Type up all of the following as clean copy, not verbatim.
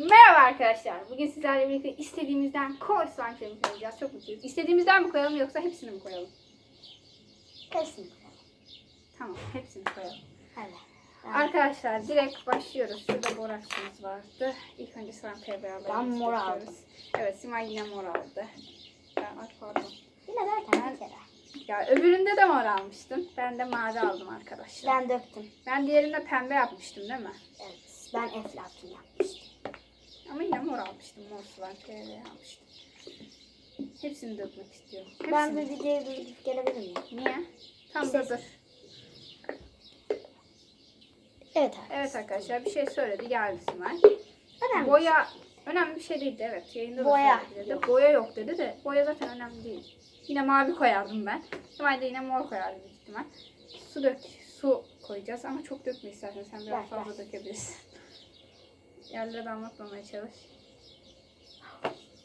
Merhaba arkadaşlar. Bugün sizlerle birlikte istediğimizden koy slime kremi koyacağız. Çok mutluyuz. İstediğimizden mi koyalım yoksa hepsini mi koyalım? Hepsini koyalım. Tamam, hepsini koyalım. Evet. Arkadaşlar direkt başlıyoruz. Şurada boraksımız vardı. İlk önce slime kremi beraber Ben mor döküyoruz. aldım. Evet, Simay yine mor aldı. Pardon. Yine derken bir kere. Ya öbüründe de mor almıştım. Ben de mavi aldım arkadaşlar. Ben döktüm. Ben diğerinde pembe yapmıştım değil mi? Evet. Ben eflatun yapmıştım. Ama yine mor almıştım. Mor slime kremi almıştım. Hepsini dökmek istiyorum. Hepsini. Ben bir videoyu durdurup gelebilir miyim? Niye? Tam Ses. dur. Evet. Evet arkadaşlar bir şey söyledi geldi Simay. Önemli. Boya önemli bir şey değildi evet. Yayında da Boya söyledi. yok. Boya yok dedi de boya zaten önemli değil. Yine mavi koyardım ben. Simay da yine mor koyardı büyük ihtimal. Su koyacağız ama çok dökme istersen sen biraz Ver, fazla dökebilirsin. Yerlere damlatmamaya çalış.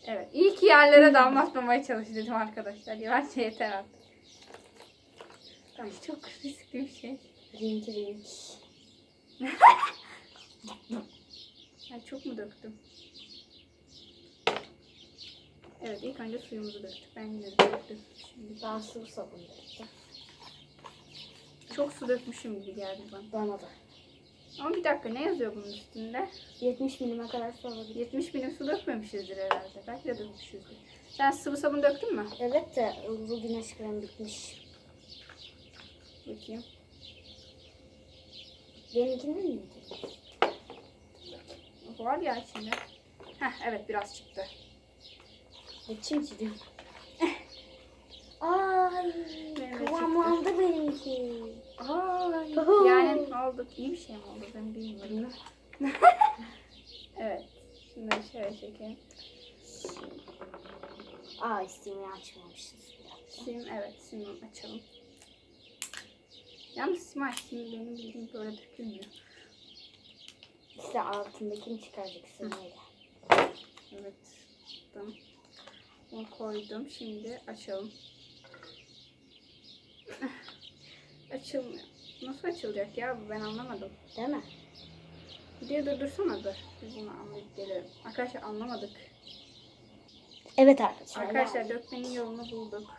Evet iyi ki yerlere damlatmamaya çalış dedim arkadaşlar. Bence yeter artık. Ay çok riskli bir şey. Rink. Ay çok mu döktüm? Evet ilk önce suyumuzu döktük. Ben yine de döktüm. Şimdi Ben sıvı sabun döktüm. çok su dökmüşüm gibi geldi bana. Bana da. Ama bir dakika ne yazıyor bunun üstünde? 70 milime kadar sabun. 70 milim su dökmemişizdir herhalde. Belki de dökmüşüzdür. Sen sıvı sabun döktün mü? Evet de bu güneş kremi bitmiş. Bakayım. Benimkinden miydi? Var ya içinde. Heh evet biraz çıktı. Açayım çiziyorum. Ay, Benim de kıvamlandı benimki. Ay, Huhu. yani ne oldu? İyi bir şey mi oldu? Ben bilmiyorum. Evet. Şunları şöyle çekeyim. Aa, isteğimi açmamışız. Sim evet sim açalım. Yalnız sim benim bildiğim böyle dökülmüyor. İşte altındakini çıkaracaksın öyle. Evet. Tamam. Onu koydum. Şimdi açalım. Açılmıyor. Nasıl açılacak ya bu? Ben anlamadım. Değil mi? Videoyu durdursana dur. Biz bunu anlayıp gelelim. Arkadaşlar anlamadık. Evet arkadaşlar. Arkadaşlar dökmenin yolunu bulduk.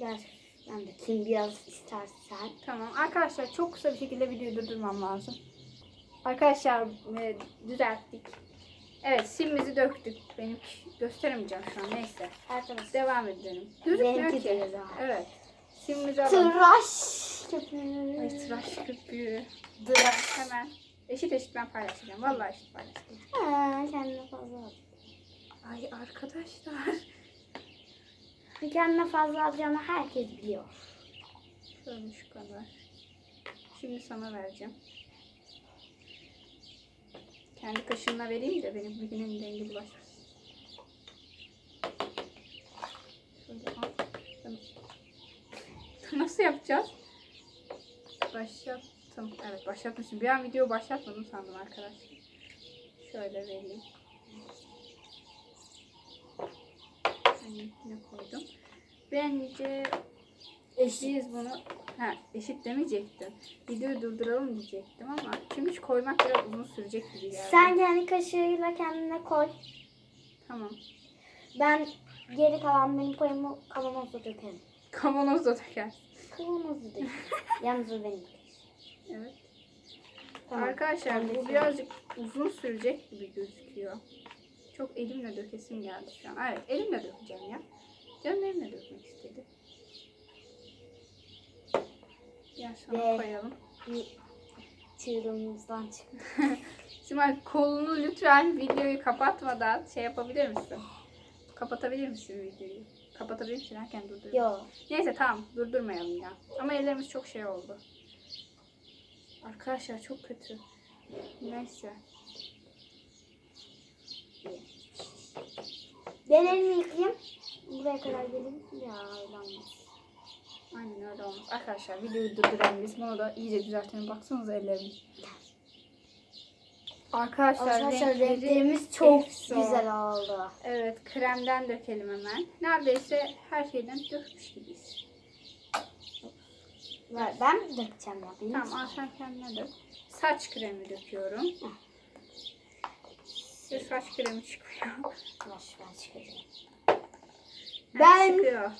Ben de kim biraz istersen. Tamam. Arkadaşlar çok kısa bir şekilde videoyu durdurmam lazım. Arkadaşlar düzelttik. Evet simimizi döktük. Benim gösteremeyeceğim şu an. Neyse. Arkadaşlar. Devam edelim. Gözükmüyor Benimki ki. de güzel. Evet. Simimizi alalım. Tıraş köpüğü. Ay tıraş köpüğü. Tıraş. Hemen eşit ben paylaşacağım. Vallahi eşit paylaşacağım. Ha, kendine fazla al. Ay arkadaşlar. Kendine fazla alacağını herkes biliyor. Şöyle şu kadar. Şimdi sana vereceğim. Kendi kaşığımla vereyim de benim bugünün rengi bulaşmasın. Şöyle al. Tamam. Nasıl yapacağız? Başlattım. Evet başlatmışım. Bir an video başlatmadım sandım arkadaşlar. Şöyle vereyim. Yine koydum. Bence biz bunu eşit demeyecektim. Videoyu durduralım diyecektim ama çünkü koymak biraz uzun sürecek gibi geldi. Sen kendi kaşığıyla kendine koy. Tamam. Ben geri kalan benim payımı kavanozda dökerim. Kavanozda döker. Kavanozda değil. Yalnız o benim. Evet. Tamam. Arkadaşlar Ben bu de- birazcık uzun sürecek gibi gözüküyor. Çok elimle dökesim geldi şu an. Evet elimle dökeceğim ya. Canım elimle dökmek istedi. Gel sana Ve- koyalım. Bir çığırımızdan çıktı. Simay kolunu lütfen videoyu kapatmadan şey yapabilir misin? Kapatabilir misin videoyu? Kapatabilir misin? Erken durdur. Yo. Neyse tamam durdurmayalım ya. Ama ellerimiz çok şey oldu. Arkadaşlar çok kötü. Neyse. Ben elimi yıkayayım. Buraya kadar gelin. Ya öyle olmaz. Aynen öyle olmaz. Arkadaşlar videoyu durduralım biz. Bunu da iyice düzeltelim. Baksanıza ellerimiz. Arkadaşlar Renklerimiz çok efsane. güzel oldu. Evet kremden dökelim hemen. Neredeyse her şeyden dökmüş gibiyiz. Ben mi dökeceğim ya? Benim Tamam al sen kendine dök. Saç kremi döküyorum. Size saç kremi çıkmıyor. Ben çıkaracağım. Ben... Çıkıyor.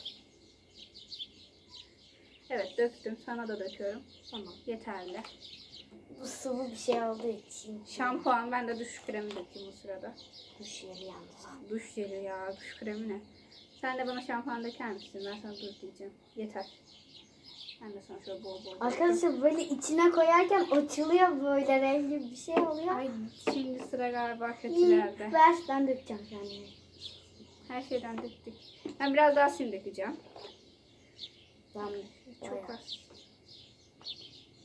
Evet döktüm. Sana da döküyorum. Tamam. Yeterli. Bu sıvı bir şey olduğu için. Şampuan. Ben de duş kremi dökeyim o sırada. Duş yeri yalnız. Duş jeli ya. Duş kremi ne? Sen de bana şampuan döker misin? Ben sana dur diyeceğim. Yeter. Ben de sana şöyle bol bol dökeyim. Arkadaşlar böyle içine koyarken açılıyor, böyle renkli bir şey oluyor. Ay şimdi sıra galiba kötülerde. Ver, ben dökeceğim kendime. Her şeyden döktük. Ben biraz daha sim dökeceğim. Ben Çok az.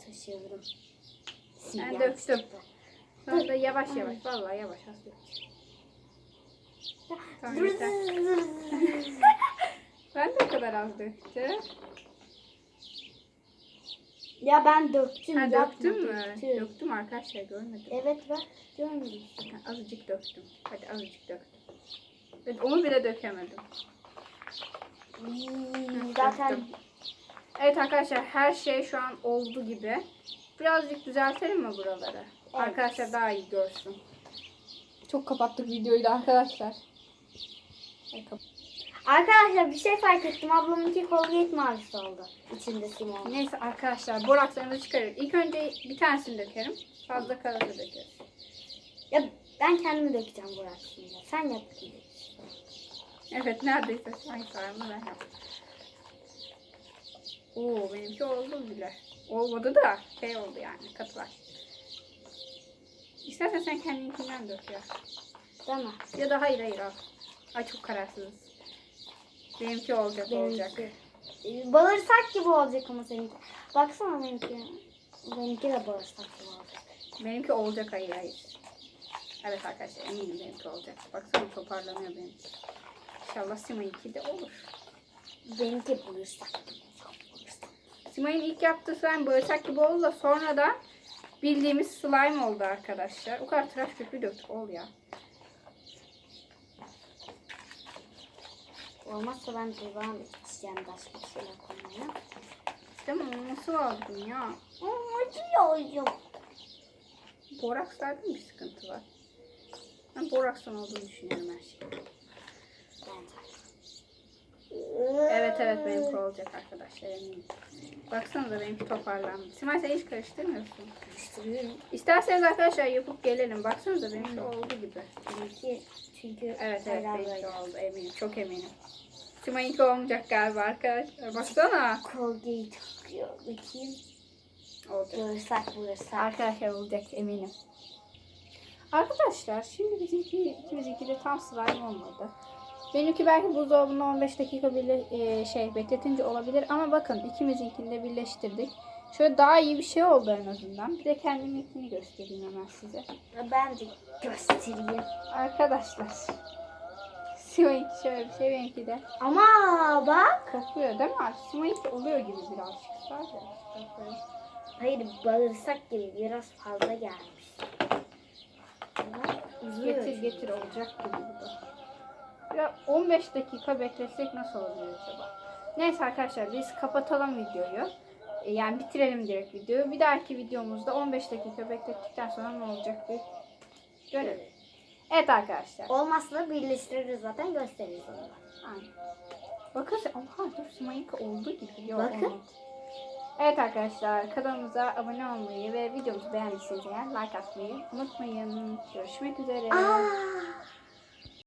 taşıyorum. Ben döktüm. Sonra da yavaş yavaş. Vallahi yavaş az dökeceğim. Tamam, yeter. Ben de o kadar az döktüm. Ya ben döktüm. Ha, yapma, döktün mü? döktüm. Döktüm arkadaşlar görmedim. Evet ben görmedim. Ha, azıcık döktüm. Hadi azıcık döktüm. Evet, onu bile dökemedim. Zaten Döktüm. Evet arkadaşlar her şey şu an oldu gibi. Birazcık düzeltelim mi buraları? Arkadaşlar daha iyi görsün. Çok kapattık videoyu da arkadaşlar. arkadaşlar bir şey fark ettim. Ablamınki Colgate mavisi oldu. İçinde sim oldu. Neyse arkadaşlar borakslarımızı çıkarıyoruz. İlk önce bir tanesini dökerim. Fazla kalırsa dökeriz. Ya ben kendimi dökeceğim Burak şimdi. Sen yap. Evet neredeyse aynı sarımı ben yaptım. Oo benimki oldu bile. Olmadı da şey oldu yani katılar. İstersen sen kendinkinden dök ya. Değil mi? Ya da hayır al. Ay çok kararsızız. Benimki olacak olacak. Bağırsak gibi olacak ama seninki. Baksana benimki. Benimki de bağırsak gibi olacak. Benimki olacak hayır. Evet arkadaşlar eminim benimki olacak. Baksana toparlanıyor benimki. İnşallah Sima'yınki de olur. Benimki bağırsak gibi. Simay'ın ilk yaptığı slime bağırsak gibi oldu da sonra da bildiğimiz slime oldu arkadaşlar. O kadar tıraş köpüğü döktük ol ya. Olmazsa ben devam edeceğim başka bir şeyler koymaya. Tamam nasıl aldın ya? Acıyor. Borakslarda mı bir sıkıntı var? Ben borakstan olduğunu düşünüyorum her şeyi. Evet benimki olacak arkadaşlar eminim. Baksanıza benimki toparlandı. Simay sen hiç karıştırmıyorsun. Karıştırıyorum. İsterseniz arkadaşlar yapıp gelelim. Baksanıza benimki oldu gibi. Benimki çünkü Evet hala benimki böyle. oldu eminim. Çok eminim. Simay'ınki olmayacak galiba arkadaşlar. Baksana. Colgate takıyor. Bakayım. Olacak. Bağırsak. Arkadaşlar olacak eminim. Arkadaşlar şimdi ikimizinki de tam slime olmadı. Benimki belki buzdolabında 15 dakika bekletince olabilir ama bakın ikimizinkini de birleştirdik. Şöyle daha iyi bir şey oldu en azından. Bir de kendiminkini göstereyim hemen size. Ben de göstereyim. Arkadaşlar. Simay'ınki şöyle bir şey benimki de. Ama bak. Kokuyor değil mi? Simay'ınki oluyor gibi birazcık. Sadece. Hayır bağırsak gibi biraz fazla gelmiş. Getir olacak gibi bu da. Ya 15 dakika beklesek nasıl olur acaba? Neyse arkadaşlar biz kapatalım videoyu. Yani bitirelim direkt videoyu. Bir dahaki videomuzda 15 dakika beklettikten sonra ne olacak bir görelim. Evet arkadaşlar. Olmazsa da birleştiririz zaten gösteririz onu. Aynen. Bakın oha dur Simay'ınki olduğu gibi. Yok, Bakın. olmadı. Evet arkadaşlar kanalımıza abone olmayı ve videomuzu beğendiyseniz eğer like atmayı unutmayın. Görüşmek üzere. Aa!